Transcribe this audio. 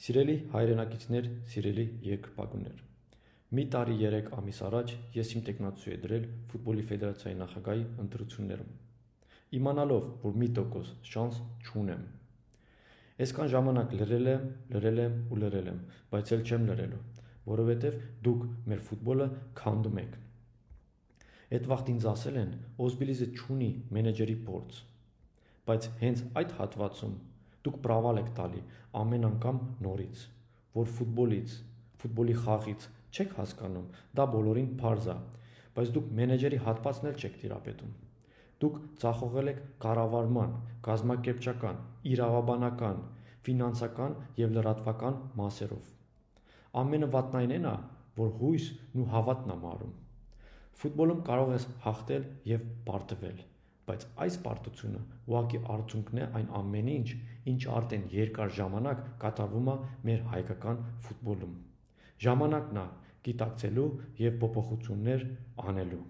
Սիրելի հայրենակիցներ, սիրելի երկրպագուներ, մի տարի 3 ամիս առաջ ես իմ տեխնացուի դրել ֆուտբոլի ֆեդերացիայի նախագահի ընտրություններում, իմանալով, որ 1% շանս չունեմ։ Այսքան ժամանակ լրել եմ, բայց էլ չեմ լրելու, որովհետև դուք մեր ֆուտբոլը քանդում եք։ Այդ վաղտ ինձ ասել են, Օզբիլիզը չունի մենեջերի փորձ, բայց հենց այդ հատվածում դուք պրավալ եք տալի ամեն անգամ նորից, որ ֆուտբոլի խաղից չեք հասկանում, դա բոլորին պարզ է, բայց դուք մենեջերի հատվածն էլ չեք տիրապետում։ Դուք ձախողել եք կառավարման, կազմակերպչական, իրավաբանական, ֆինանսական և լրատվական մասերով։ Ամենը վատն այն է, որ հույսն ու հավատն է մարում։ Ֆուտբոլում կարող ես հաղթել և պարտվել, բայց այս պարտությունը ուղղակի արդյունքն է այն ամենի, ինչ արդեն երկար ժամանակ կատարվում է մեր հայկական ֆուտբոլում։ Ժամանակն է գիտակցելու և փոփոխություններ անելու։